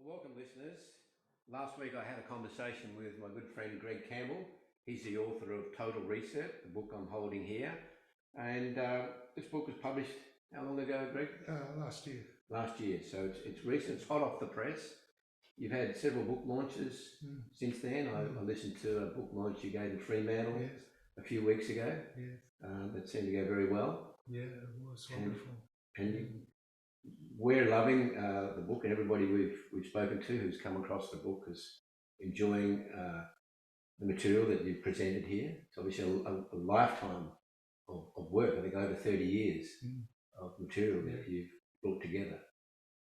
Well, welcome, listeners. Last week I had a conversation with my good friend Greg Campbell. He's the author of Total Reset, the book I'm holding here. And this book was published how long ago, Greg? Last year. Last year. So it's recent, it's hot off the press. You've had several book launches since then. I listened to a book launch you gave in Fremantle a few weeks ago. That seemed to go very well. Yeah, it was wonderful. And we're loving the book, and everybody we've spoken to who's come across the book is enjoying the material that you've presented here. It's obviously a lifetime of work. I think over 30 years of material that you've brought together.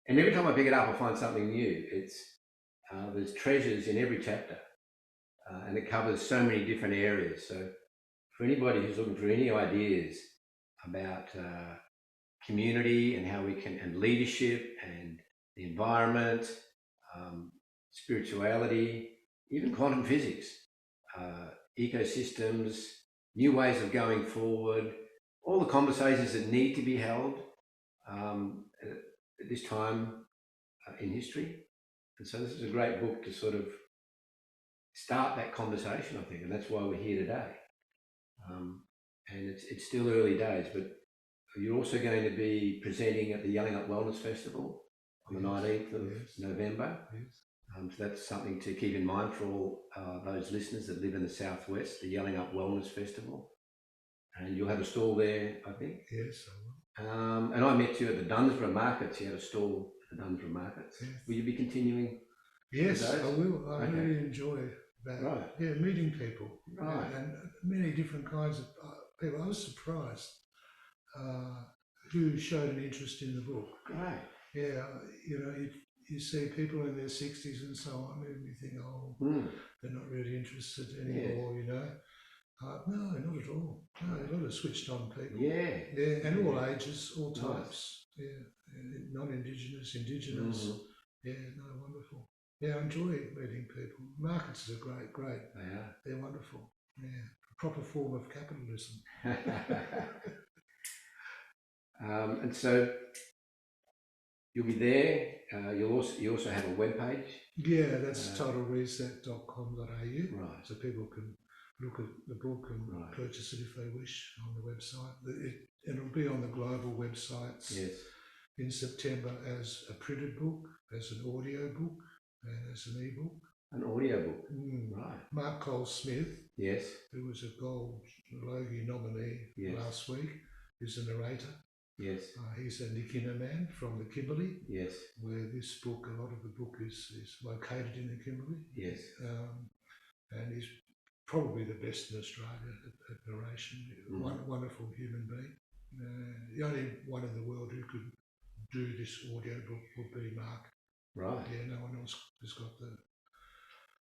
And every time I pick it up, I find something new. There's treasures in every chapter, and it covers so many different areas. So for anybody who's looking for any ideas about community and how we can, and leadership and the environment, spirituality, even quantum physics, ecosystems, new ways of going forward, all the conversations that need to be held at this time in history. And so this is a great book to sort of start that conversation, I think, and that's why we're here today. And it's still early days, but you're also going to be presenting at the Yelling Up Wellness Festival on the 19th of November. So that's something to keep in mind for all those listeners that live in the Southwest, the Yelling Up Wellness Festival. And you'll have a stall there, I think. Yes, I will. And I met you at the Dunsborough Markets. You had a stall at the Dunsborough Markets. Yes. Will you be continuing? Yes, I will. I really enjoy that. Right. Yeah, meeting people. Right. And many different kinds of people. I was surprised who showed an interest in the book. Great. Yeah, you see people in their 60s and so on, and you think, they're not really interested anymore, No, not at all. No, a lot of switched on people. Yeah, and all ages, all types. Nice. Yeah, non-Indigenous, Indigenous. Yeah, no, wonderful. Yeah, I enjoy meeting people. Markets are great. They are. They're wonderful. Yeah, a proper form of capitalism. And so you'll be there. You also have a webpage. Yeah, that's totalreset.com.au. Right. So people can look at the book and purchase it if they wish on the website. It'll be on the global websites in September as a printed book, as an audio book, and as an e-book. An audio book. Right. Mark Cole-Smith, who was a Gold Logie nominee last week, is a narrator. Yes. He's a Nikina man from the Kimberley. Yes. Where this book, a lot of the book is located in the Kimberley. Yes. And he's probably the best in Australia at narration. Wonderful human being. The only one in the world who could do this audio book would be Mark. Right. Yeah, no one else has got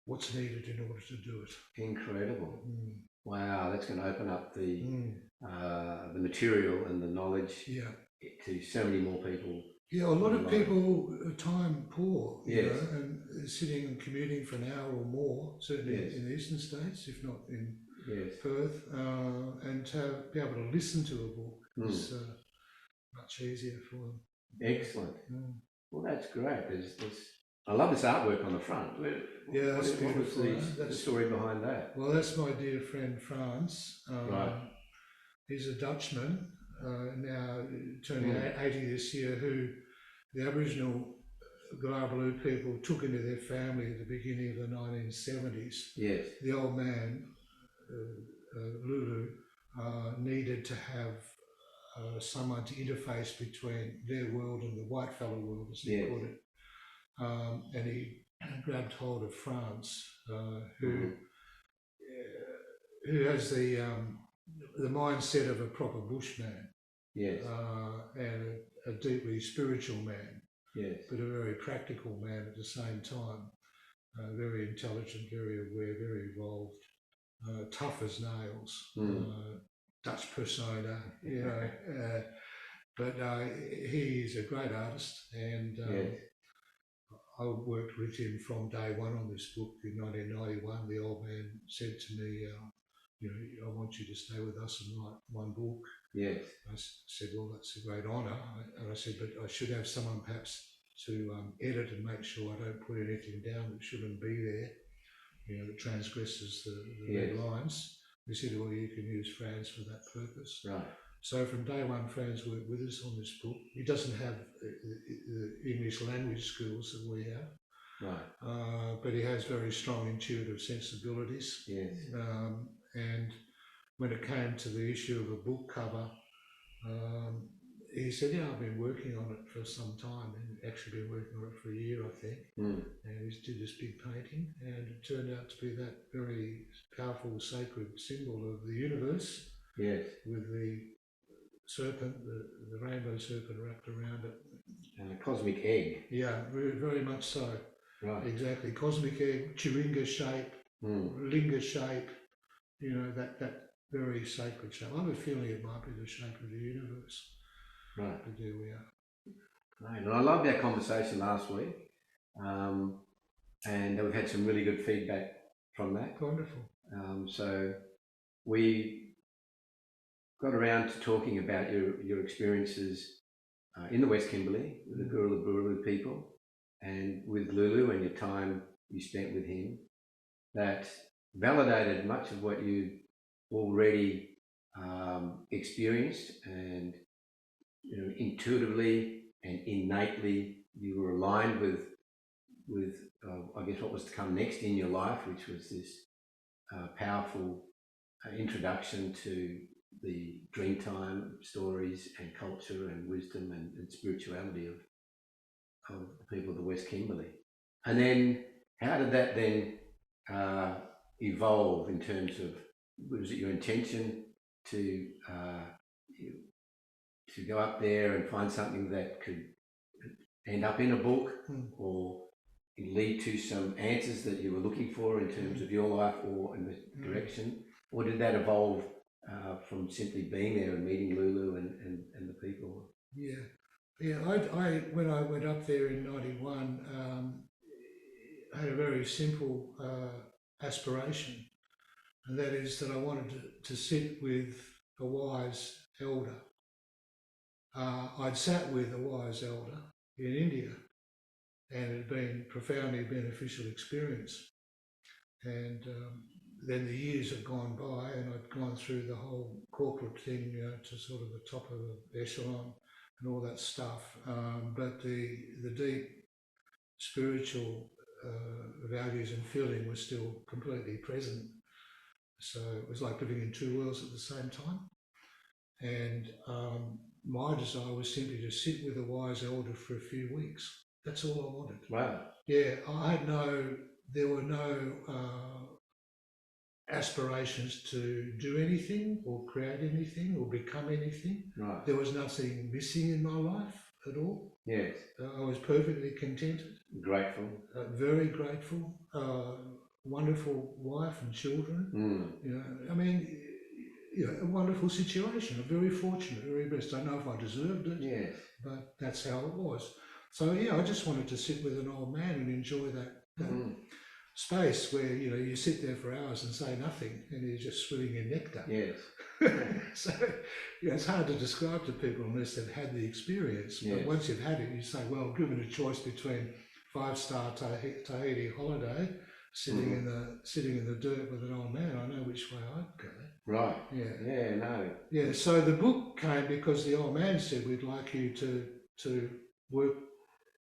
what's needed in order to do it. Incredible. Wow, that's going to open up the material and the knowledge to so many more people. Yeah, a lot of people are time poor, you know, and sitting and commuting for an hour or more, certainly in the eastern states, if not in Perth, and to be able to listen to a book is much easier for them. Excellent. Well, that's great. I love this artwork on the front. That's beautiful. What's the story behind that? Well, that's my dear friend Frans. He's a Dutchman, now turning 80 this year, who the Aboriginal Glarbaloo people took into their family at the beginning of the 1970s. Yes. The old man, Lulu, needed to have someone to interface between their world and the whitefellow world, as he put it. And he grabbed hold of Frans, who has the mindset of a proper bushman, and a deeply spiritual man, but a very practical man at the same time. Very intelligent, very aware, very evolved, tough as nails, Dutch persona, but he's a great artist, and I worked with him from day one on this book in 1991. The old man said to me, I want you to stay with us and write one book. Yes. I said, well, that's a great honour. And I said, but I should have someone perhaps edit and make sure I don't put anything down that shouldn't be there, that transgresses the red lines. We said, well, you can use Franz for that purpose. Right. So from day one, Franz worked with us on this book. He doesn't have the English language skills that we have. Right. But he has very strong intuitive sensibilities. Yes. And when it came to the issue of a book cover, he said, yeah, I've been working on it for some time, and actually been working on it for a year, I think. And he did this big painting, and it turned out to be that very powerful, sacred symbol of the universe. Yes. With the serpent, the rainbow serpent wrapped around it. And a cosmic egg. Yeah, very, very much so. Right. Exactly. Cosmic egg, Chiringa shape, Linga shape, that very sacred shape. I have a feeling it might be the shape of the universe. Right. But there we are. Right. And I loved our conversation last week. And we've had some really good feedback from that. Wonderful. So we got around to talking about your experiences in the West Kimberley with the Gurula people and with Lulu and your time you spent with him, that validated much of what you already experienced, and intuitively and innately you were aligned with I guess what was to come next in your life, which was this powerful introduction to the Dreamtime stories and culture and wisdom and spirituality of the people of the West Kimberley. And then how did that then evolve in terms of, was it your intention to go up there and find something that could end up in a book or lead to some answers that you were looking for in terms of your life or in the direction? Or did that evolve from simply being there and meeting Lulu and the people? Yeah. I when I went up there in '91, I had a very simple aspiration, and that is that I wanted to sit with a wise elder. I'd sat with a wise elder in India, and it had been a profoundly beneficial experience. And then the years had gone by, and I'd gone through the whole corporate thing, to sort of the top of the echelon and all that stuff. But the deep spiritual values and feeling were still completely present. So it was like living in two worlds at the same time. And my desire was simply to sit with a wise elder for a few weeks. That's all I wanted. Wow. Yeah, there were no aspirations to do anything or create anything or become anything. Right. There was nothing missing in my life at all. Yes. I was perfectly contented. Grateful. Very grateful. Wonderful wife and children. I mean, a wonderful situation. I'm very fortunate, very blessed. I don't know if I deserved it. Yes. But that's how it was. So I just wanted to sit with an old man and enjoy that space where you sit there for hours and say nothing, and you're just swilling your nectar. Yes. So it's hard to describe to people unless they've had the experience. Yes. But once you've had it, you say, well, given a choice between 5-star Tahiti holiday, sitting in the dirt with an old man, I know which way I'd go. Right. Yeah. Yeah. No. Yeah. So the book came because the old man said, we'd like you to work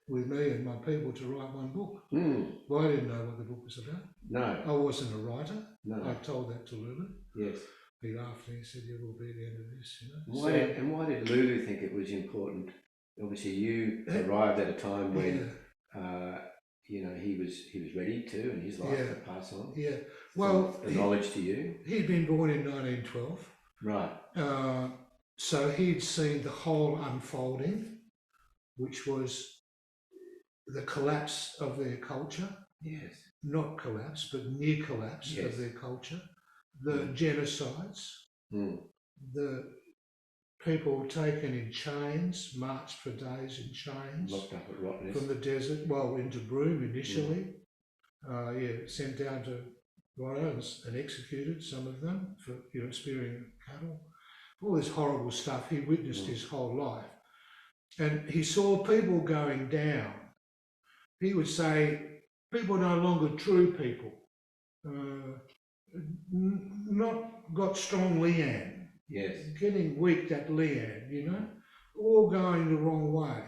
with me and my people to write one book. Well, I didn't know what the book was about. No. I wasn't a writer. No. I told that to Lulu. Yes. He laughed and he said, yeah, we'll be at the end of this, Why did Lulu think it was important? Obviously you arrived at a time when he was ready to, in his life, to pass on. Yeah. Well, the knowledge to you. He'd been born in 1912. Right. So he'd seen the whole unfolding, which was the collapse of their culture. Yes. Not collapse, but near collapse of their culture. The genocides, the people taken in chains, marched for days in chains. Locked up at Rottnest. From the desert, into Broome initially. Sent down to Rottnest and executed, some of them, for spearing cattle. All this horrible stuff he witnessed his whole life. And he saw people going down he would say, people are no longer true people. Not got strong Leanne. Yes. Getting weak at Leanne, you know, all going the wrong way.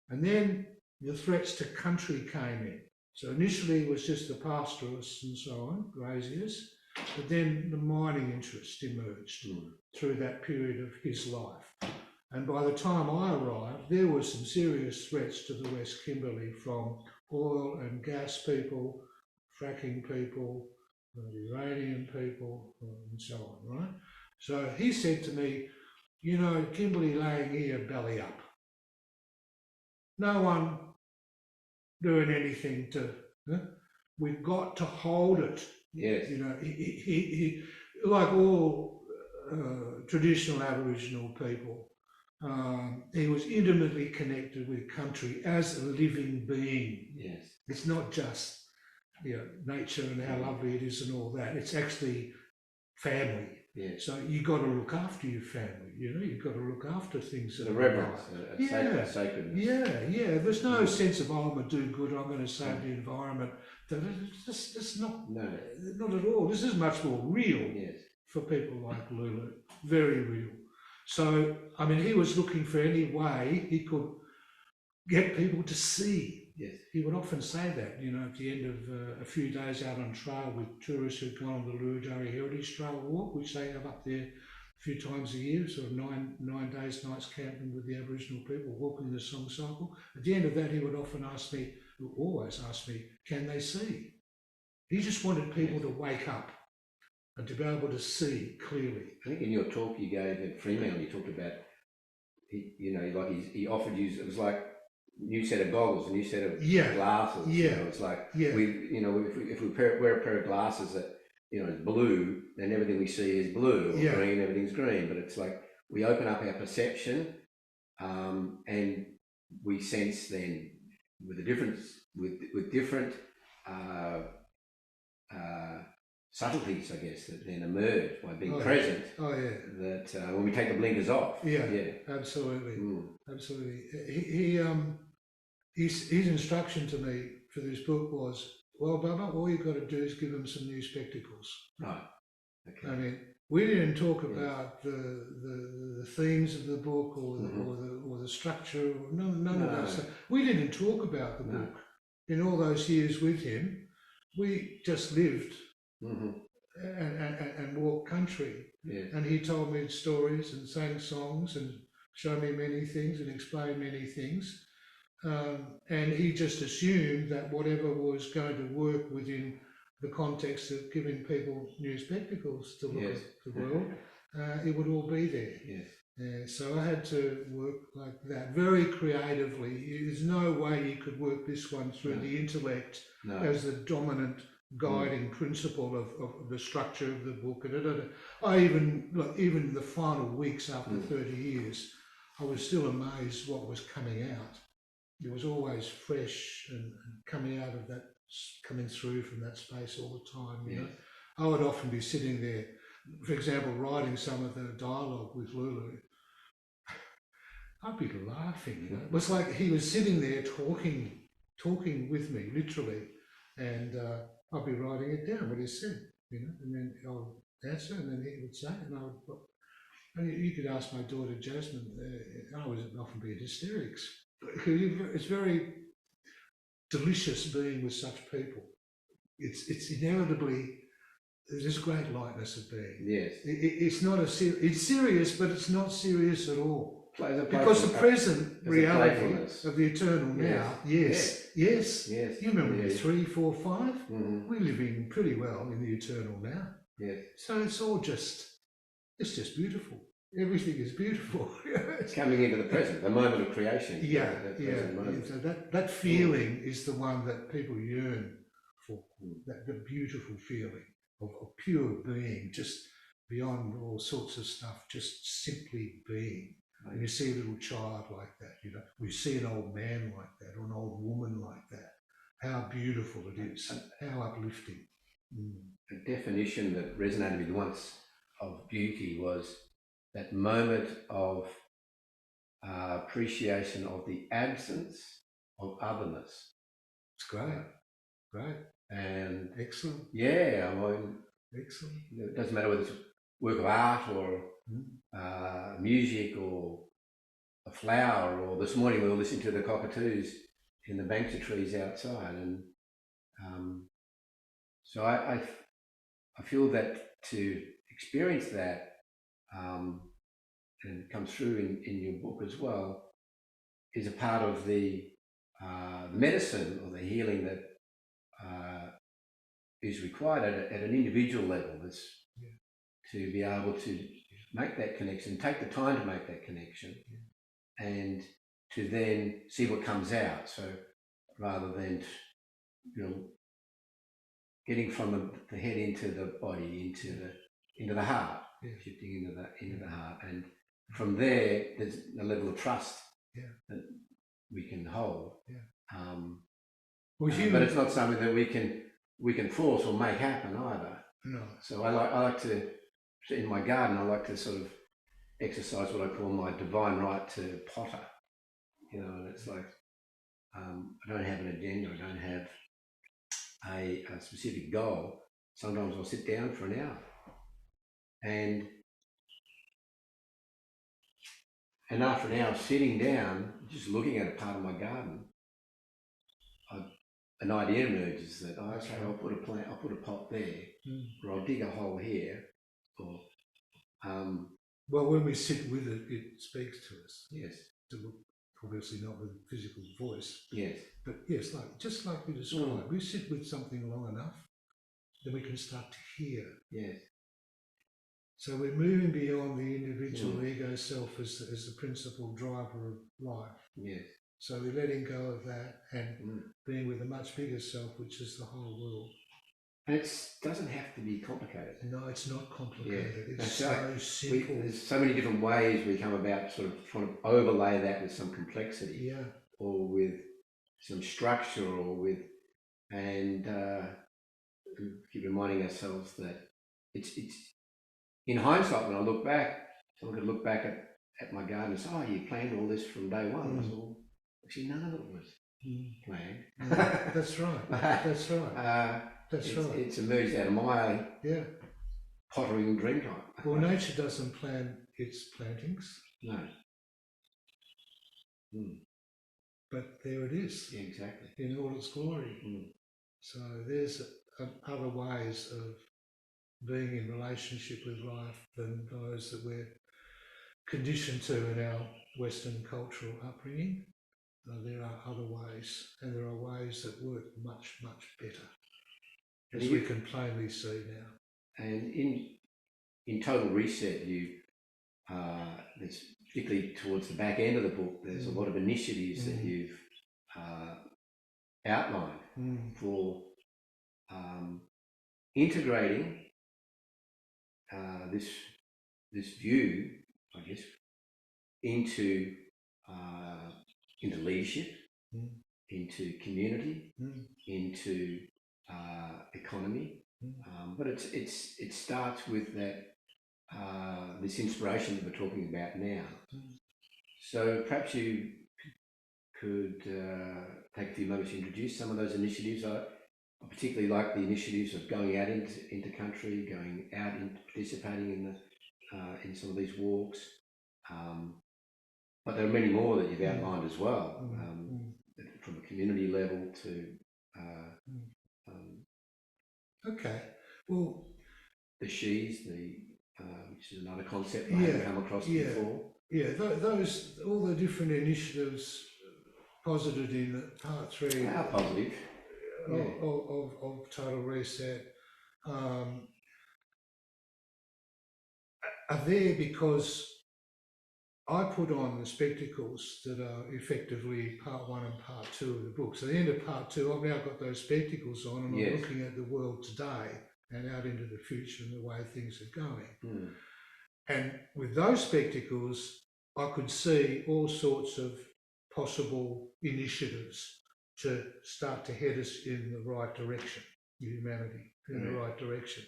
And then the threats to country came in. So initially it was just the pastoralists and so on, graziers, but then the mining interest emerged through that period of his life. And by the time I arrived, there were some serious threats to the West Kimberley from oil and gas people, fracking people, uranium people, and so on, right? So he said to me, you know, Kimberley laying here belly up. No one doing anything to, we've got to hold it. Yes. You know, he like all traditional Aboriginal people, he was intimately connected with country as a living being. Yes. It's not just, you know, nature and how lovely it is and all that. It's actually family. Yes. So you got to look after your family. You know, you've got to look after things. The reverence, sacredness. Yeah. There's no sense of, oh, I'm a do-good, I'm going to save the environment. That's not, not at all. This is much more real for people like Lulu. Very real. So, I mean, he was looking for any way he could get people to see. Yes. He would often say that, you know, at the end of a few days out on trail with tourists who'd gone on the Lurudari Heritage Trail walk, which they have up there a few times a year, sort of nine days, nights camping with the Aboriginal people, walking the song cycle. At the end of that, he would often ask me, always ask me, can they see? He just wanted people to wake up and to be able to see clearly. I think in your talk you gave at Fremantle, you talked about, he offered you, it was like new set of goggles, a new set of glasses. You know, it's like if we wear a pair of glasses that, you know, is blue, then everything we see is blue, or green, everything's green. But it's like we open up our perception, and we sense then with the difference with different subtleties, I guess, that then emerge by being present. Oh yeah. That when we take the blinkers off. Yeah. Absolutely. Absolutely. His instruction to me for this book was, well, Bubba, all you've got to do is give them some new spectacles. Right. Okay. I mean, we didn't talk about the themes of the book or the structure, none of that stuff. We didn't talk about the book in all those years with him. We just lived and walked country. Yes. And he told me stories and sang songs and showed me many things and explained many things. And he just assumed that whatever was going to work within the context of giving people new spectacles to look at the world, it would all be there. Yes. So I had to work like that, very creatively. There's no way you could work this one through the intellect as the dominant guiding principle of the structure of the book. I even the final weeks after 30 years, I was still amazed what was coming out. It was always fresh and coming out of that, coming through from that space all the time. You know, I would often be sitting there, for example, writing some of the dialogue with Lulu. I'd be laughing. You know, it was like he was sitting there talking with me, literally, and I'd be writing it down what he said. You know, and then I'll answer, and then he would say, and I would. And you could ask my daughter Jasmine. I would often be in hysterics. It's very delicious being with such people. It's inevitably, there's great lightness of being. Yes. It's not it's serious, but it's not serious at all. Because the present reality of the eternal now, yes. You remember 3, 4, 5? We're living pretty well in the eternal now. Yes. So it's all it's just beautiful. Everything is beautiful. It's coming into the present, the moment of creation. So that feeling is the one that people yearn for. The beautiful feeling of pure being, just beyond all sorts of stuff, just simply being. And you see a little child like that, you know, we see an old man like that, or an old woman like that. How beautiful it is, how uplifting. A definition that resonated with me once of beauty was that moment of appreciation of the absence of otherness. It's great. Great. And excellent. Yeah, I mean, excellent. It doesn't matter whether it's work of art or music or a flower, or this morning we were listening to the cockatoos in the banksia trees outside, and so I feel that to experience that, and it comes through in your book as well, is a part of the medicine or the healing that is required at an individual level. That's to be able to make that connection, take the time to make that connection, and to then see what comes out. So rather than, getting from the head into the body, into the heart, shifting into the heart, and from there there's a level of trust that we can hold. But it's not something that we can force or make happen either. No. So I like to, in my garden, I like to sort of exercise what I call my divine right to potter. And it's like, I don't have an agenda. I don't have a specific goal. Sometimes I'll sit down for an hour, and after an hour sitting down, just looking at a part of my garden, an idea emerges that I'll put a plant, I'll put a pot there, or I'll dig a hole here, or well, when we sit with it, it speaks to us. Yes. Obviously not with physical voice. Yes. But yes, just like you described, we sit with something long enough, then we can start to hear. Yes. So we're moving beyond the individual ego self as the principal driver of life. Yes. So we're letting go of that and being with a much bigger self, which is the whole world. And it doesn't have to be complicated. No, it's not complicated. Yeah. It's so simple. There's so many different ways we come about sort of trying to overlay that with some complexity, or with some structure, or with, and keep reminding ourselves that it's in hindsight, when I look back, someone could look back at my garden and say, "Oh, you planned all this from day one." I said, well, actually, none of it was planned. That's right. That's right. It's emerged out of my pottering dream time. Well, nature doesn't plan its plantings. No. But there it is. Yeah, exactly. In all its glory. So there's other ways of being in relationship with life than those that we're conditioned to in our Western cultural upbringing. There are other ways, and there are ways that work much, much better, as we can plainly see now. And in Total Reset, there's particularly towards the back end of the book, there's a lot of initiatives that you've outlined for integrating this view, I guess, into leadership, into community, into economy. But it starts with that this inspiration that we're talking about now. So perhaps you could take a few moments to introduce some of those initiatives. I particularly like the initiatives of going out into country, going out and participating in some of these walks. But there are many more that you've outlined as well, from a community level to. Okay, well, the she's, which is another concept I haven't come across before. Yeah, those, all the different initiatives posited in part 3 are positive. Of Total Reset are there because I put on the spectacles that are effectively part 1 and part 2 of the book. So at the end of part 2, I've now got those spectacles on and I'm looking at the world today and out into the future and the way things are going. And with those spectacles, I could see all sorts of possible initiatives to start to head us in the right direction, humanity, in the right direction.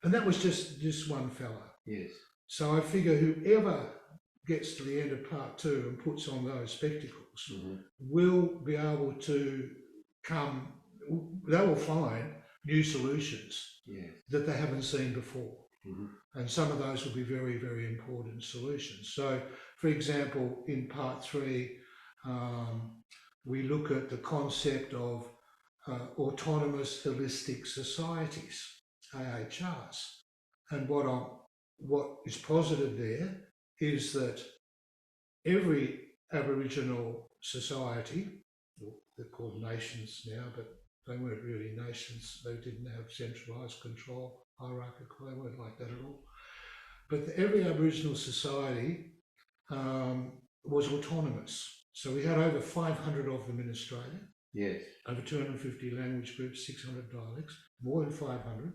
And that was just one fella. Yes. So I figure whoever gets to the end of part 2 and puts on those spectacles will be able to they will find new solutions that they haven't seen before. And some of those will be very, very important solutions. So, for example, in part 3, we look at the concept of autonomous holistic societies, AHRs. And what is posited there is that every Aboriginal society, they're called nations now, but they weren't really nations. They didn't have centralised control, hierarchical. They weren't like that at all. But every Aboriginal society was autonomous. So we had over 500 of them in Australia. Yes. Over 250 language groups, 600 dialects, more than 500.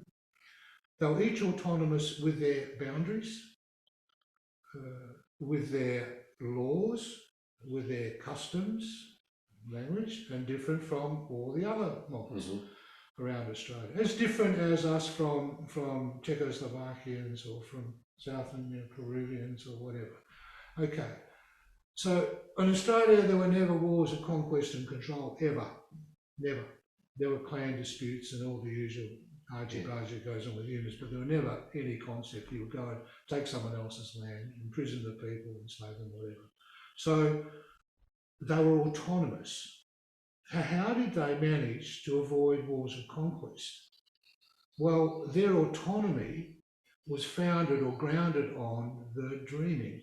They were each autonomous with their boundaries, with their laws, with their customs, language, and different from all the other mobs around Australia. As different as us from Czechoslovakians or from Southern Peruvians or whatever. Okay, so in Australia there were never wars of conquest and control, ever, never. There were clan disputes and all the usual argy-bargy goes on with humans, but there were never any concept you would go and take someone else's land, imprison the people, enslave them, whatever. So they were autonomous. How did they manage to avoid wars of conquest? Well, their autonomy was founded or grounded on the dreaming.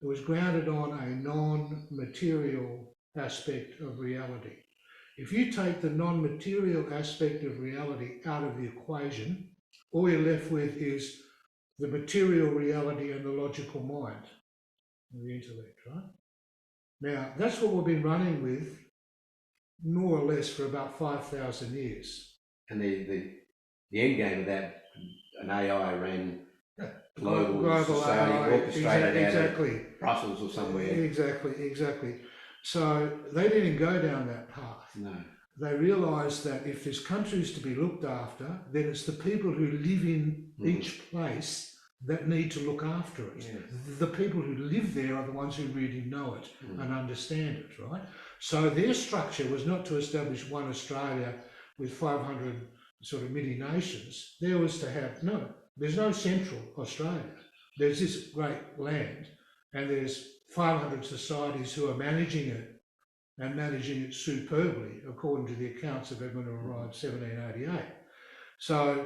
It was grounded on a non-material aspect of reality. If you take the non-material aspect of reality out of the equation, all you're left with is the material reality and the logical mind, the intellect, right? Now, that's what we've been running with more or less for about 5,000 years. And the end game of that, an AI ran global society, AI, orchestrated exactly. Out of Brussels or somewhere. Exactly. So they didn't go down that path. No. They realised that if there's countries to be looked after, then it's the people who live in each place that need to look after it. Yes. The people who live there are the ones who really know it and understand it, right? So their structure was not to establish one Australia with 500 sort of mini nations. There was to have, there's no central Australia. There's this great land and there's 500 societies who are managing it and managing it superbly, according to the accounts of Edmund O'Reilly, 1788. So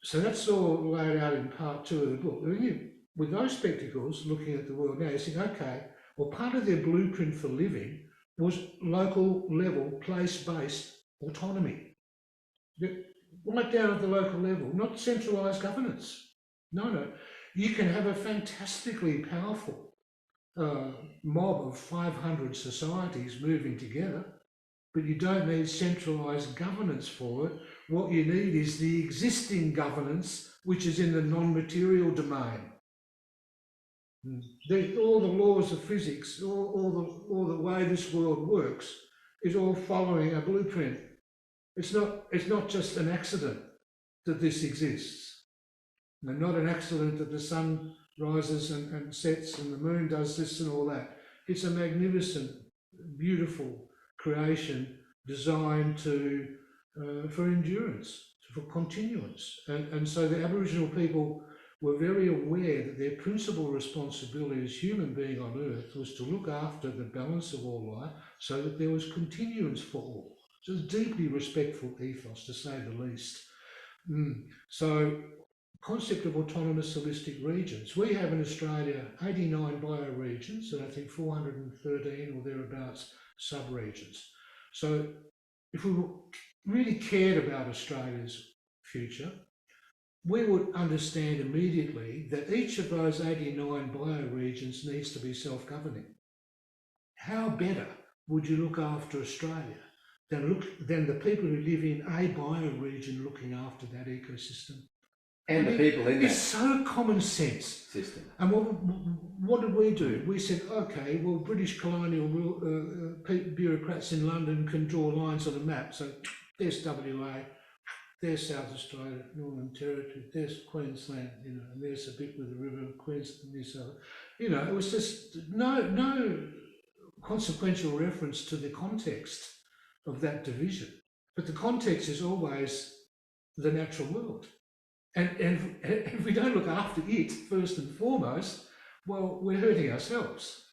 so that's all laid out in part 2 of the book. With those spectacles, looking at the world now, you think, okay, well, part of their blueprint for living was local level, place-based autonomy. Right down at the local level, not centralised governance. No. You can have a fantastically powerful mob of 500 societies moving together, but you don't need centralised governance for it. What you need is the existing governance, which is in the non-material domain. All the laws of physics, all the way this world works, is all following a blueprint. It's not just an accident that this exists. And not an accident that the sun rises and sets and the moon does this and all that. It's a magnificent, beautiful creation designed for endurance, for continuance. And so the Aboriginal people were very aware that their principal responsibility as human being on earth was to look after the balance of all life so that there was continuance for all. So it was deeply respectful ethos, to say the least. So concept of autonomous holistic regions. We have in Australia 89 bioregions and I think 413 or thereabouts sub-regions. So if we really cared about Australia's future, we would understand immediately that each of those 89 bioregions needs to be self-governing. How better would you look after Australia than the people who live in a bioregion looking after that ecosystem? And the people in that. It's so common sense. System. And what did we do? We said, okay, well, British colonial bureaucrats in London can draw lines on a map. So there's WA, there's South Australia, Northern Territory, there's Queensland, and there's a bit with the river, Queensland, New South. It was just no consequential reference to the context of that division. But the context is always the natural world. And if we don't look after it first and foremost, well, we're hurting ourselves,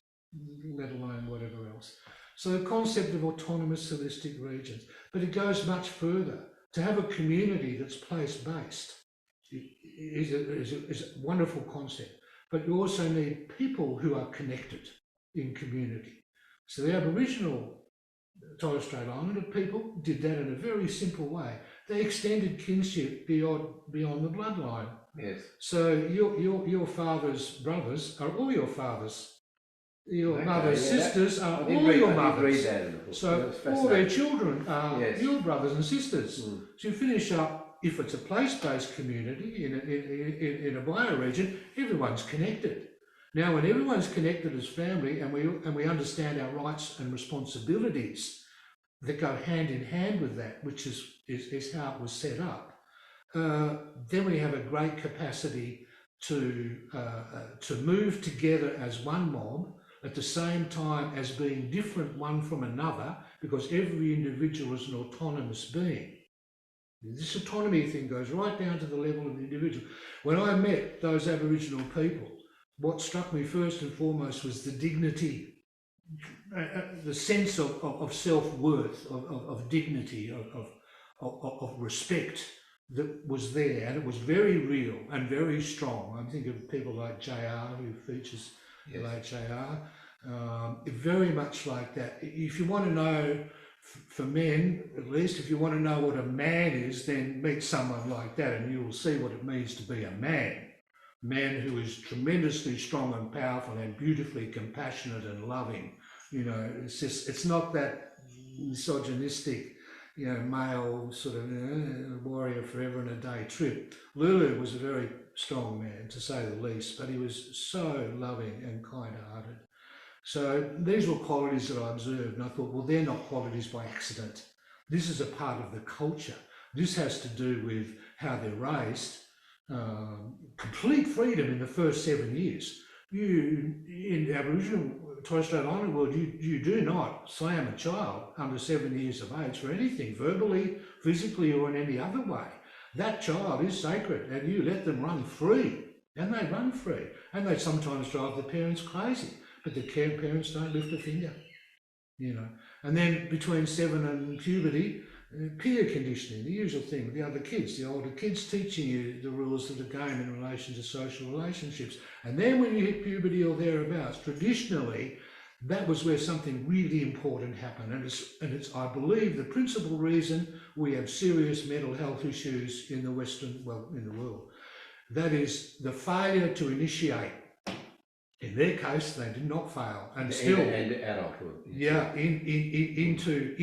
let alone whatever else. So the concept of autonomous holistic regions, but it goes much further. To have a community that's place-based is a wonderful concept, but you also need people who are connected in community. So the Aboriginal Torres Strait Islander people did that in a very simple way. They extended kinship beyond the bloodline. Yes. So your father's brothers are all your fathers. Your mother's sisters are all your mothers. So all their children are your brothers and sisters. So you finish up, if it's a place-based community in a bioregion, everyone's connected. Now, when everyone's connected as family and we understand our rights and responsibilities that go hand in hand with that, which is how it was set up, then we have a great capacity to move together as one mob, at the same time as being different one from another, because every individual is an autonomous being. This autonomy thing goes right down to the level of the individual. When I met those Aboriginal people, what struck me first and foremost was the dignity, the sense of self-worth, of dignity, of respect that was there, and it was very real and very strong. I'm thinking of people like JR, who features like JR, very much like that. If you want to know, for men at least, if you want to know what a man is, then meet someone like that and you will see what it means to be a man. Man who is tremendously strong and powerful and beautifully compassionate and loving. You know, it's just, it's not that misogynistic, you know, male sort of warrior forever and a day trip. Lulu was a very strong man, to say the least, but he was so loving and kind-hearted. So these were qualities that I observed, and I thought, well, they're not qualities by accident. This is a part of the culture. This has to do with how they're raised. Complete freedom in the first 7 years. You, in the Aboriginal Torres Strait Islander world, you do not slam a child under 7 years of age for anything, verbally, physically, or in any other way. That child is sacred, and you let them run free, and they run free. And they sometimes drive the parents crazy, but the parents don't lift a finger, you know. And then between 7 and puberty, peer conditioning, the usual thing with the other kids, the older kids teaching you the rules of the game in relation to social relationships. And then when you hit puberty or thereabouts, traditionally, that was where something really important happened. And it's, I believe, the principal reason we have serious mental health issues in the Western, well, in the world. That is the failure to initiate. In their case, they did not fail, and still, and adulthood. Yeah, into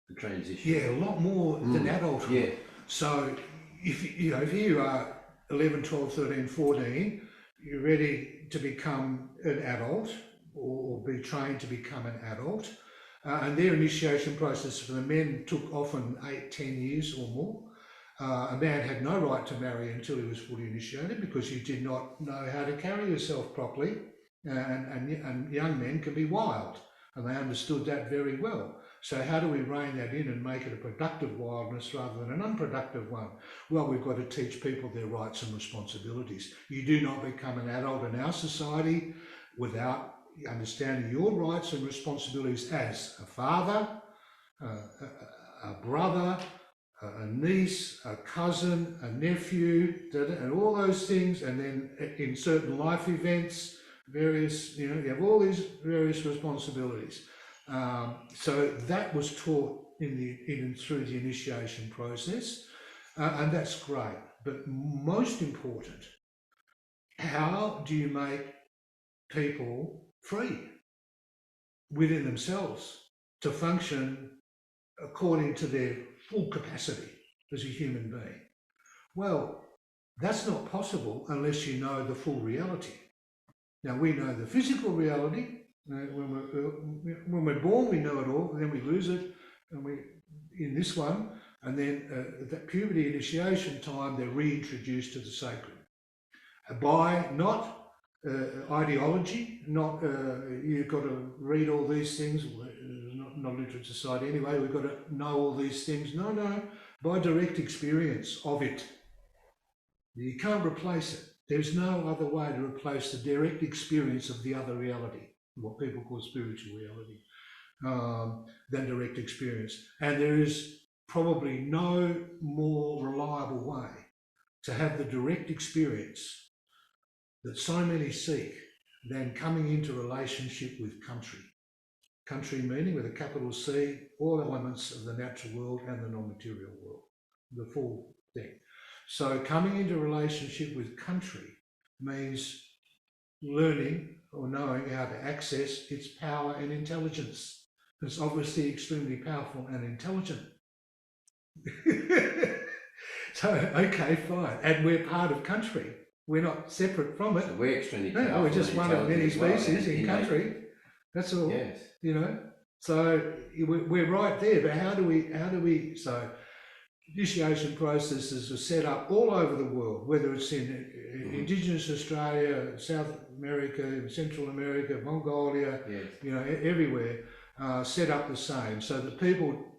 the transition. Yeah, a lot more than adulthood. Yeah. So if you know, if you are 11, 12, 13, 14, you're ready to become an adult or be trained to become an adult, and their initiation process for the men took often 8, 10 years or more. A man had no right to marry until he was fully initiated, because you did not know how to carry yourself properly, and young men can be wild, and they understood that very well. So how do we rein that in and make it a productive wildness rather than an unproductive one? Well, we've got to teach people their rights and responsibilities. You do not become an adult in our society without understanding your rights and responsibilities as a father, a brother, a niece, a cousin, a nephew, and all those things. And then in certain life events, various, you know, you have all these various responsibilities. So that was taught through the initiation process, and that's great. But most important, how do you make people free within themselves to function according to their full capacity as a human being? Well, that's not possible unless you know the full reality. Now, we know the physical reality. When we're born, we know it all, and then we lose it, and we in this one, and then at that puberty initiation time, they're reintroduced to the sacred by not ideology, not you've got to read all these things, not literate society anyway, we've got to know all these things. No, by direct experience of it. You can't replace it. There's no other way to replace the direct experience of the other reality, what people call spiritual reality, than direct experience. And there is probably no more reliable way to have the direct experience that so many seek than coming into relationship with country. Country meaning with a capital C, all elements of the natural world and the non-material world, the full thing. So coming into relationship with country means learning or knowing how to access its power and intelligence. It's obviously extremely powerful and intelligent. So, okay, fine. And we're part of country. We're not separate from it. So we're extremely powerful. No, we're just one of many species in country. That's all. Yes. You know. So we're right there. But how do we? So initiation processes are set up all over the world, whether it's in Indigenous Australia, South America, Central America, Mongolia, yes. You know, everywhere, set up the same. So that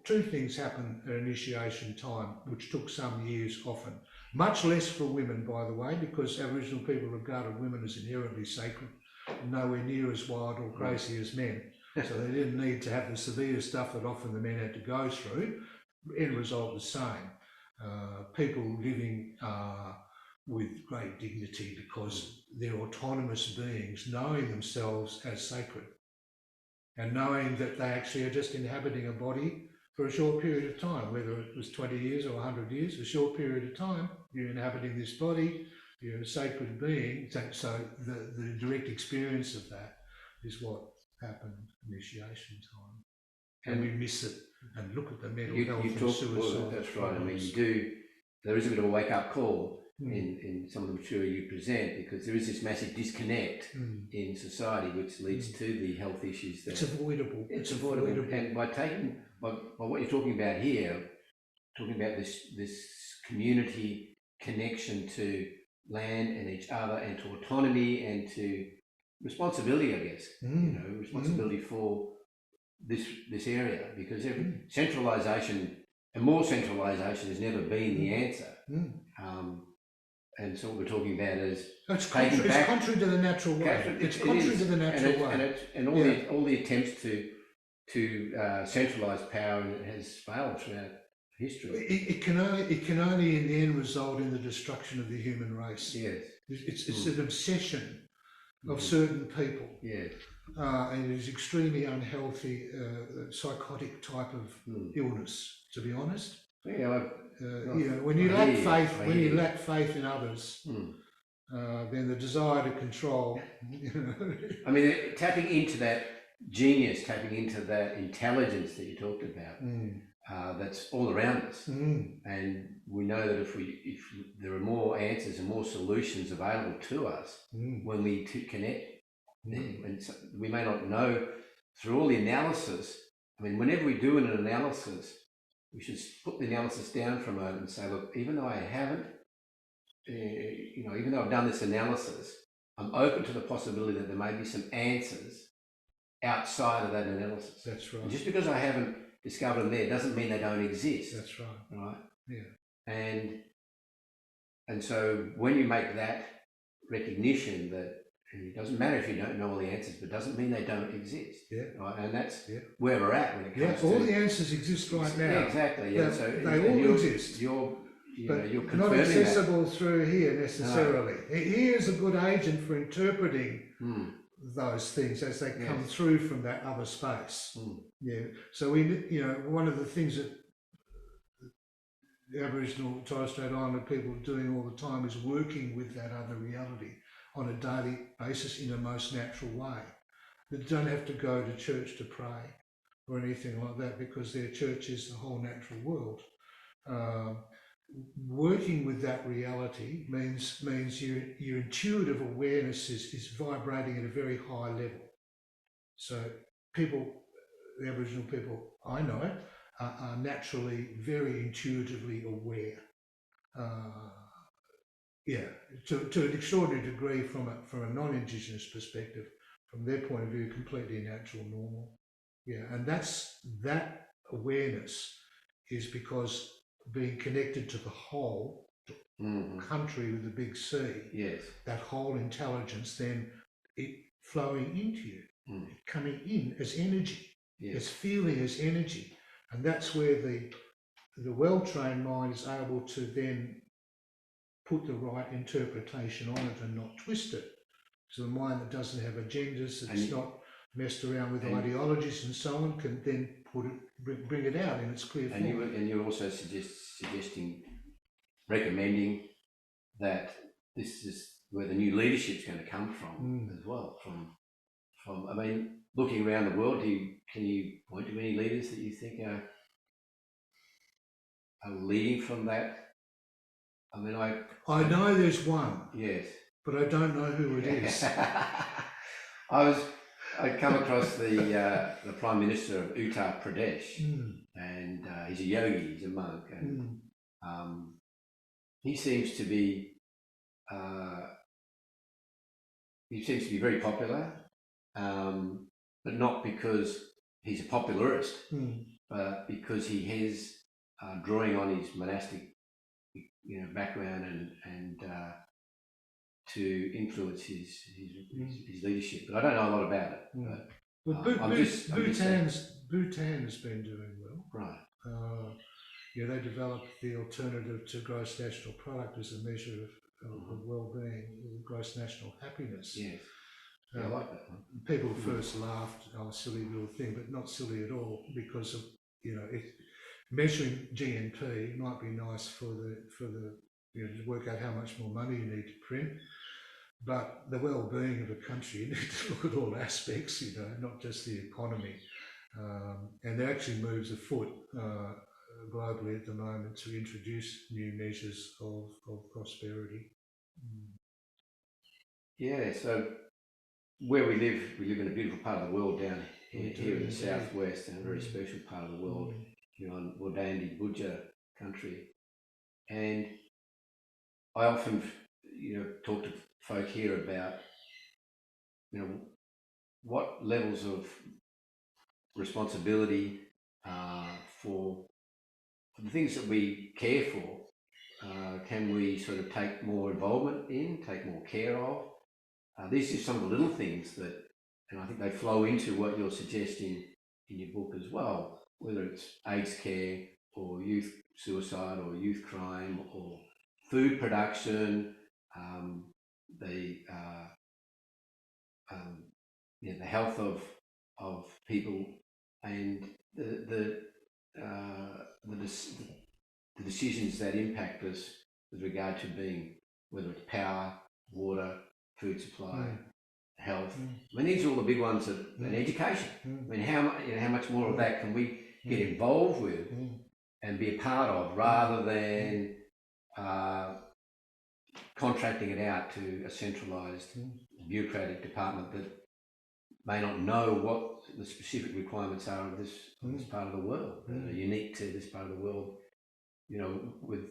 two things happen at initiation time, which took some years often. Much less for women, by the way, because Aboriginal people regarded women as inherently sacred, nowhere near as wild or crazy as men. So they didn't need to have the severe stuff that often the men had to go through. End result the same. People living with great dignity because they're autonomous beings, knowing themselves as sacred and knowing that they actually are just inhabiting a body for a short period of time, whether it was 20 years or 100 years, a short period of time, you're inhabiting this body, you're a sacred being. So the direct experience of that is what happened initiation time. And we miss it and look at the mental health and suicide. Well, that's right. I mean, there is a bit of a wake-up call in some of the material you present, because there is this massive disconnect in society which leads to the health issues. It's avoidable. It's avoidable. And by what you're talking about here, talking about this community connection to land and each other and to autonomy and to responsibility, I guess, responsibility for this area, because centralisation and more centralisation has never been the answer. And so what we're talking about is it's contrary to the natural way. It's contrary to the natural way. And all the attempts to centralise power has failed throughout history. It can only in the end result in the destruction of the human race. Yes. It's an obsession of certain people. Yes. And it is extremely unhealthy, psychotic type of illness, to be honest. Yeah, when you lack faith in others, then the desire to control. I mean, tapping into that genius, tapping into that intelligence that you talked about, that's all around us, and we know that if there are more answers and more solutions available to us when we connect. And so we may not know through all the analysis. I mean, whenever we do an analysis, we should put the analysis down for a moment and say, look, even though I haven't, even though I've done this analysis, I'm open to the possibility that there may be some answers outside of that analysis. That's right. And just because I haven't discovered them there doesn't mean they don't exist. That's right. Right? Yeah. And so when you make that recognition that it doesn't matter if you don't know all the answers, but it doesn't mean they don't exist. Yeah. Right? And that's where we're at when it comes to... all the answers exist right now. Yeah, exactly. Yeah. So they all exist. You're not accessible through here necessarily. No. Here is a good agent for interpreting those things as they come through from that other space. Yeah. So one of the things that the Aboriginal and Torres Strait Islander people are doing all the time is working with that other reality on a daily basis in a most natural way. They don't have to go to church to pray or anything like that, because their church is the whole natural world. Working with that reality means your intuitive awareness is vibrating at a very high level. So the Aboriginal people I know are naturally very intuitively aware. yeah, to an extraordinary degree from a non-Indigenous perspective, from their point of view, completely natural, normal. Yeah, and that awareness is because being connected to the whole country with the big C, yes, that whole intelligence, then it flowing into you, coming in as energy, as feeling as energy, and that's where the well-trained mind is able to then put the right interpretation on it and not twist it. So the mind that doesn't have agendas, that's not messed around with ideologies and so on, can then put it, bring it out in its clear form. And you're also recommending that this is where the new leadership's going to come from as well. From I mean, looking around the world, can you point to any leaders that you think are leading from that? I mean, I know there's one. Yes. But I don't know who it is. I'd come across the Prime Minister of Uttar Pradesh, and he's a yogi, he's a monk, and he seems to be very popular, but not because he's a popularist, but because he has drawing on his monastic, background and to influence his leadership. But I don't know a lot about it. But Bhutan's been doing well. Right. They developed the alternative to gross national product as a measure of well-being, gross national happiness. Yes. I like that one. People first laughed, silly little thing, but not silly at all, because of measuring GNP might be nice for the to work out how much more money you need to print, but the well-being of a country, you need to look at all aspects, not just the economy. And there actually moves afoot globally at the moment to introduce new measures of prosperity. Yeah, so where we live in a beautiful part of the world down here in the southwest, and a very special part of the world, on Wodandi Budja country. And I often, talk to folk here about, what levels of responsibility for the things that we care for, can we sort of take more involvement in, take more care of? These are some of the little things that, and I think they flow into what you're suggesting in your book as well, whether it's AIDS care or youth suicide or youth crime or food production, the health of people, and the decisions that impact us with regard to being, whether it's power, water, food supply, health. I mean, these are all the big ones, and education. I mean, how much more of that can we get involved with and be a part of, rather than contracting it out to a centralised bureaucratic department that may not know what the specific requirements are of this part of the world, that are unique to this part of the world, with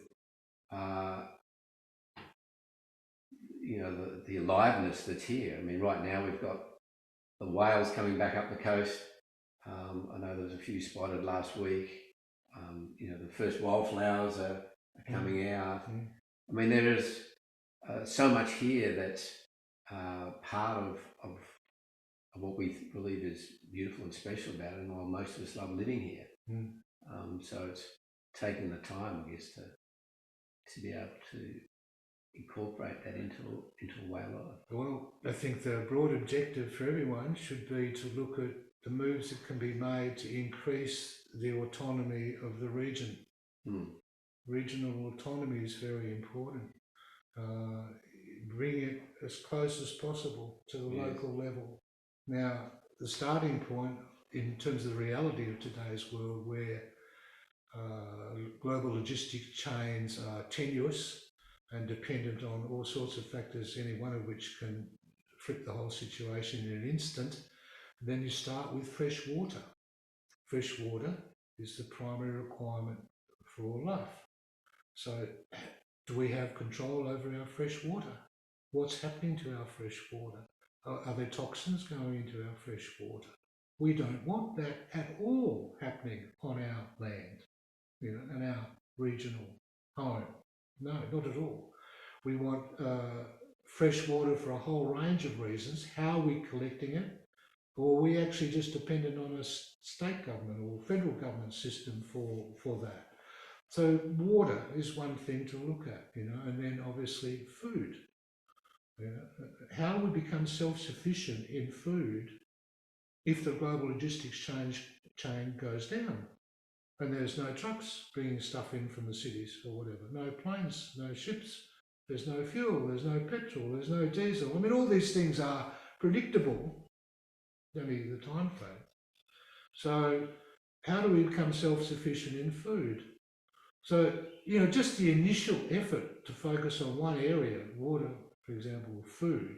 the aliveness that's here. I mean, right now we've got the whales coming back up the coast. I know there was a few spotted last week. The first wildflowers are coming out. I mean, there is so much here that's part of what we believe is beautiful and special about it, and while most of us love living here. So it's taking the time, I guess, to be able to incorporate that into a way of life. Well, I think the broad objective for everyone should be to look at the moves that can be made to increase the autonomy of the region. Regional autonomy is very important. Bring it as close as possible to the local level. Now, the starting point in terms of the reality of today's world, where global logistic chains are tenuous and dependent on all sorts of factors, any one of which can flip the whole situation in an instant, then you start with fresh water. Fresh water is the primary requirement for all life. So Do we have control over our fresh water? What's happening to our fresh water? Are there toxins going into our fresh water? We don't want that at all happening on our land, in our regional home. No, not at all. We want fresh water for a whole range of reasons. How are we collecting it? Or are we actually just dependent on a state government or federal government system for that? So water is one thing to look at, and then obviously food. How we become self-sufficient in food if the global logistics chain goes down and there's no trucks bringing stuff in from the cities or whatever, no planes, no ships, there's no fuel, there's no petrol, there's no diesel. I mean, all these things are predictable, only the time frame. So how do we become self-sufficient in food? So, just the initial effort to focus on one area, water, for example, food,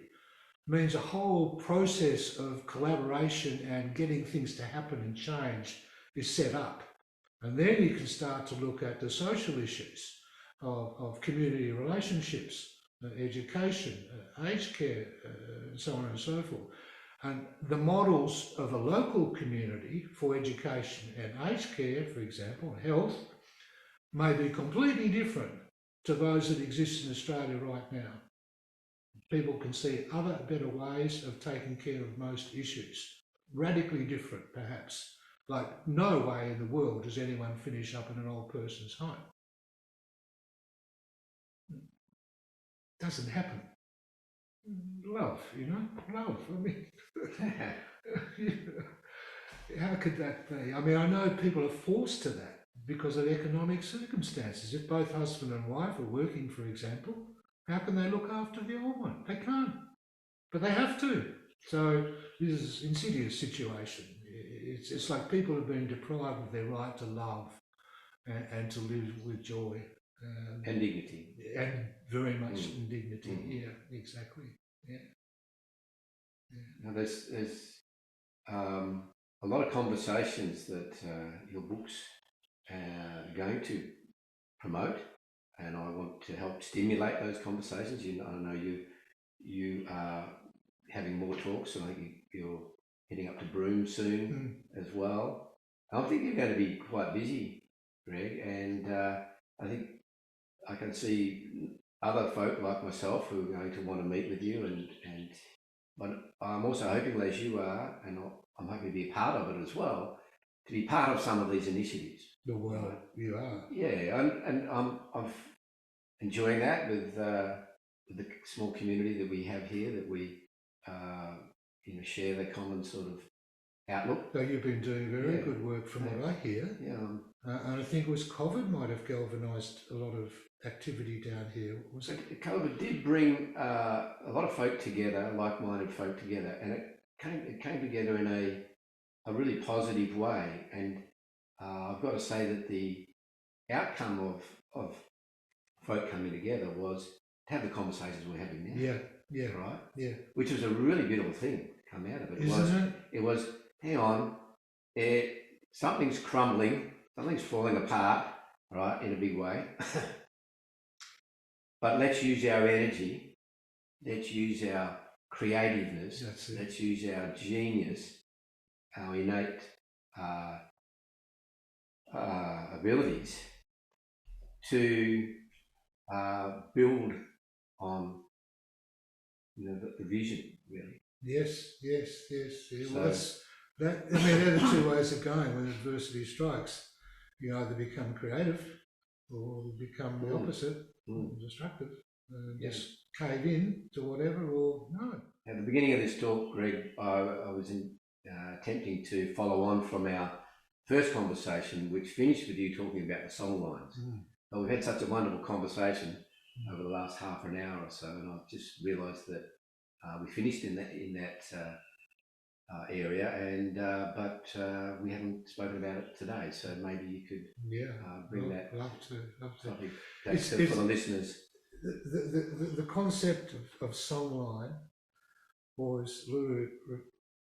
means a whole process of collaboration and getting things to happen and change is set up. And then you can start to look at the social issues of community relationships, education, aged care, and so on and so forth. And the models of a local community for education and aged care, for example, health, may be completely different to those that exist in Australia right now. People can see other better ways of taking care of most issues, radically different perhaps. Like no way in the world does anyone finish up in an old person's home. Doesn't happen. Love, love. I mean, how could that be? I mean, I know people are forced to that because of economic circumstances. If both husband and wife are working, for example, how can they look after the old one? They can't, but they have to. So this is an insidious situation. It's like people have been deprived of their right to love and to live with joy. And dignity. And very much in dignity, yeah, exactly, yeah. Now there's a lot of conversations that your book's going to promote, and I want to help stimulate those conversations. I know you are having more talks, and I think you're heading up to Broome soon as well. I think you're going to be quite busy, Greg, and I think I can see other folk like myself who are going to want to meet with you, but I'm also hoping, as you are, and I'm hoping to be a part of it as well, to be part of some of these initiatives. Well, you are. Yeah, and I'm enjoying that with the small community that we have here, that we share the common sort of outlook. So you've been doing very good work from what I hear. Yeah. And I think it was COVID might have galvanised a lot of activity down here. Was it? COVID did bring a lot of folk together, like-minded folk together, and it came together in a really positive way. And I've got to say that the outcome of folk coming together was to have the conversations we're having now. Yeah. Right? Yeah. Which was a really beautiful thing to come out of it. Isn't it? It was, hang on, something's crumbling, something's falling apart, right, in a big way. But let's use our energy, let's use our creativeness, let's use our genius, our innate abilities to build on the vision, really. Yes. Well, they're the two ways of going when adversity strikes. You either become creative or become the opposite, destructive. Just cave in to whatever, or no. At the beginning of this talk, Greg, I was attempting to follow on from our first conversation, which finished with you talking about the song lines. But we've had such a wonderful conversation over the last half an hour or so, and I've just realised that we finished in that area, and but we haven't spoken about it today. So maybe you could bring that. Love to. Topic for the listeners. The concept of songline, or as Lulu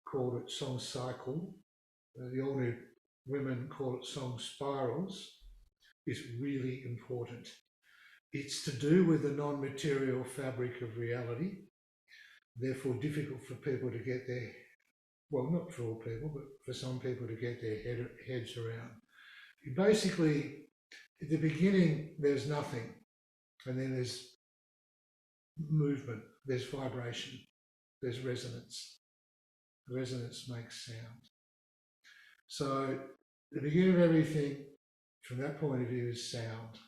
called it, song cycle, the older women call it song spirals, is really important. it's to do with the non-material fabric of reality, therefore difficult for people to get their, well, not for all people, but for some people to get their heads around. Basically, at the beginning, there's nothing, and then there's movement, there's vibration, there's resonance. Resonance makes sound. So the beginning of everything, from that point of view, is sound.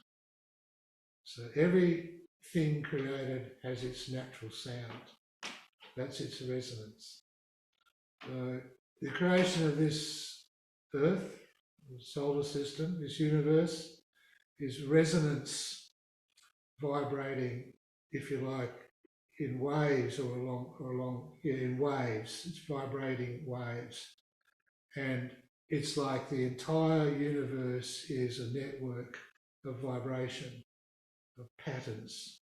So everything created has its natural sound. That's its resonance. So the creation of this earth, the solar system, this universe, is resonance vibrating, if you like, in waves or in waves. It's vibrating waves. And it's like the entire universe is a network of vibration, of patterns,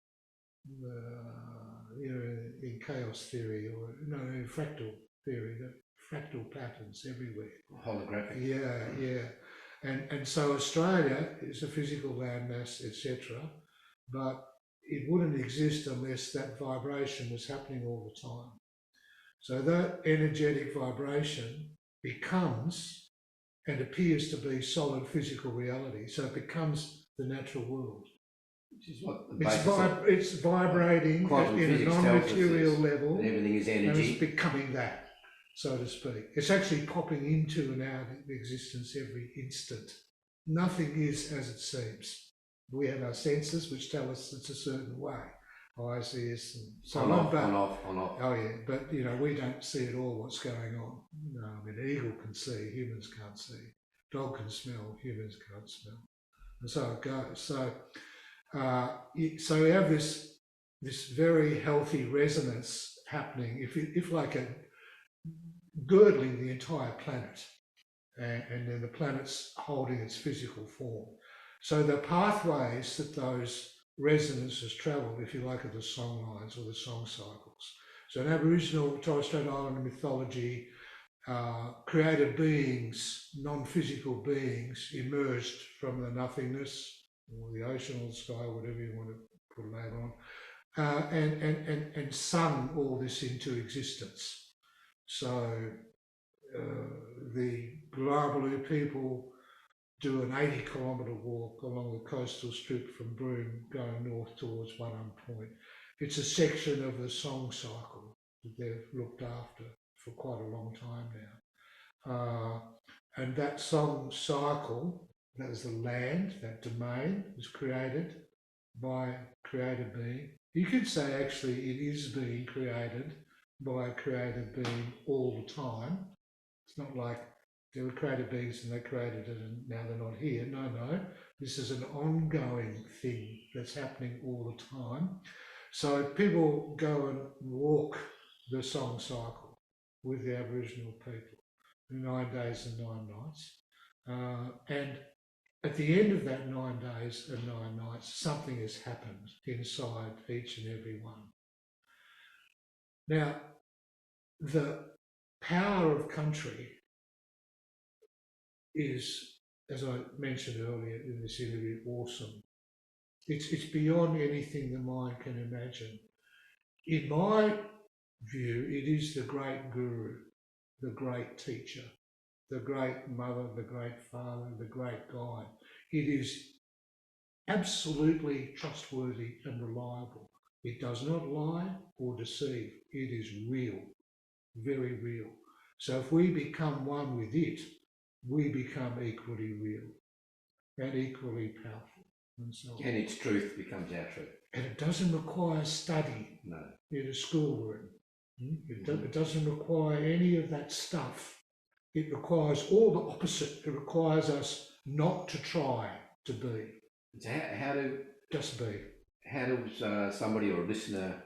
in chaos theory, or in fractal theory, the fractal patterns everywhere. Holographic. Yeah. And so Australia is a physical landmass, etc. But it wouldn't exist unless that vibration was happening all the time. So that energetic vibration becomes and appears to be solid physical reality. So it becomes the natural world. Which is what the basis it's vibrating in a non-material level. And everything is energy. And it's becoming that, so to speak. It's actually popping into and out of existence every instant. Nothing is as it seems. We have our senses which tell us it's a certain way. Eyes, ears, and so on. On off. Oh yeah, but we don't see at all what's going on. No, I mean, an eagle can see, humans can't see. Dog can smell, humans can't smell. And so it goes. So we have this very healthy resonance happening, if like a girdling the entire planet, and then the planet's holding its physical form. So the pathways that those resonances travel, if you like, are the song lines or the song cycles. So in Aboriginal Torres Strait Islander mythology, created beings, non-physical beings, emerged from the nothingness, or the ocean or the sky, whatever you want to put a label on, and sung all this into existence. So the Gularabaloo people do an 80-kilometre walk along the coastal strip from Broome going north towards One Point. It's a section of the song cycle that they've looked after for quite a long time now. And that song cycle, that is the land, that domain, was created by a created being. You could say actually it is being created by a created being all the time. It's not like there were created beings and they created it and now they're not here. No. This is an ongoing thing that's happening all the time. So people go and walk the song cycle with the Aboriginal people, 9 days and 9 nights. And at the end of that 9 days and 9 nights, something has happened inside each and every one. Now, the power of country is, as I mentioned earlier in this interview, awesome. It's beyond anything the mind can imagine. In my view, it is the great guru, the great teacher, the great mother, the great father, the great guide. It is absolutely trustworthy and reliable. It does not lie or deceive. It is real, very real. So if we become one with it, we become equally real and equally powerful. And so on. And its truth becomes our truth. And it doesn't require study in a schoolroom. It doesn't require any of that stuff. It requires all the opposite. It requires us not to try to be. So how do just be? How does somebody or a listener,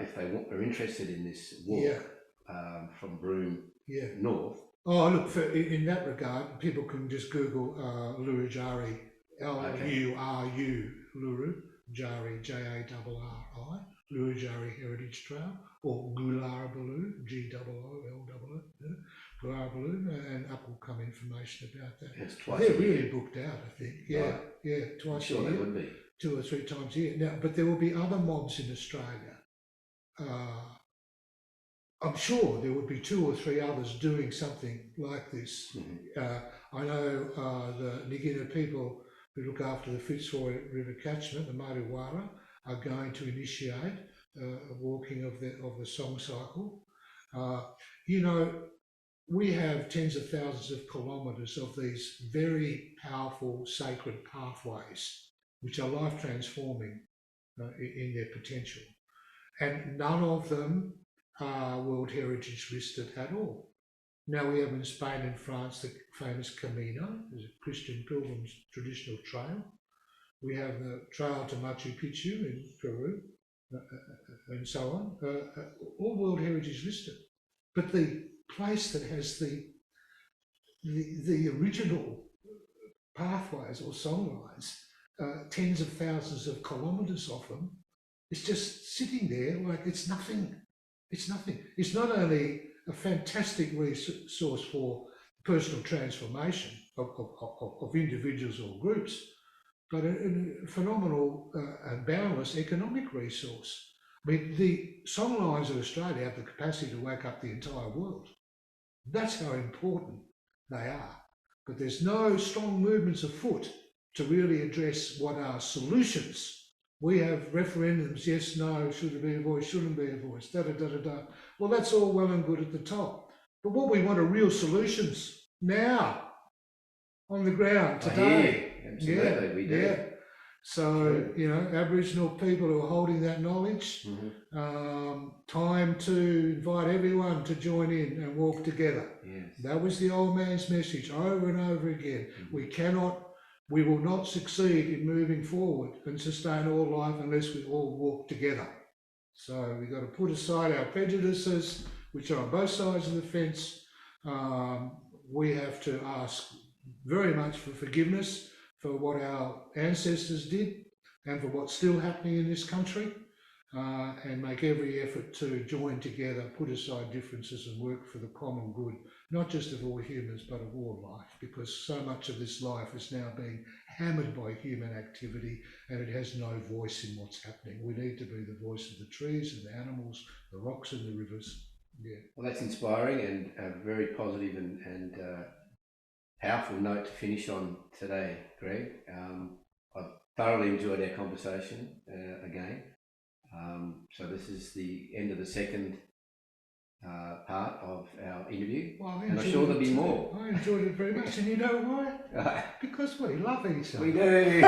if they are interested in this walk from Broome north? Oh, look, in that regard, people can just Google Lurujari, L-U-R-U, Luru, Jari, J-A-R-R-I, Lurujari Heritage Trail, or Gularabaloo, G-O-O-L-O-O, Gularabaloo, and up will come information about that. It's twice They're a year. really booked out, I think. Yeah, twice I'm sure a year. they would be. 2 or 3 times a year. Now, but there will be other mobs in Australia. I'm sure there would be 2 or 3 others doing something like this. I know the Ngina people who look after the Fitzroy River catchment, the Murray-Warra, are going to initiate a walking of the song cycle. You know, we have tens of thousands of kilometres of these very powerful sacred pathways, which are life transforming in their potential. And none of them are World Heritage listed at all. Now we have in Spain and France the famous Camino, is a Christian pilgrim's traditional trail. We have the trail to Machu Picchu in Peru, and so on, all World Heritage listed. But the place that has the original pathways or songlines, tens of thousands of kilometres of them, it's just sitting there like it's nothing. It's nothing. It's not only a fantastic resource for personal transformation of individuals or groups, but a phenomenal and boundless economic resource. I mean, the songlines of Australia have the capacity to wake up the entire world. That's how important they are. But there's no strong movements afoot to really address what are solutions. We have referendums, yes, no, should there be a voice, shouldn't be a voice, da-da-da-da-da. Well, that's all well and good at the top. But what we want are real solutions now, on the ground, today. Absolutely, we do. Yeah. So, you know, Aboriginal people who are holding that knowledge, time to invite everyone to join in and walk together. Yes. That was the old man's message over and over again. We will not succeed in moving forward and sustain all life unless we all walk together. So we've got to put aside our prejudices, which are on both sides of the fence. We have to ask very much for forgiveness for what our ancestors did and for what's still happening in this country, and make every effort to join together, put aside differences and work for the common good, not just of all humans, but of all life, because so much of this life is now being hammered by human activity and it has no voice in what's happening. We need to be the voice of the trees and the animals, the rocks and the rivers. Yeah. Well, that's inspiring and a very positive and powerful note to finish on today, Greg. I've thoroughly enjoyed our conversation again. So this is the end of the second part of our interview, and I'm sure there'll be more. I enjoyed it very much, and you know why? Because we love each other. We do.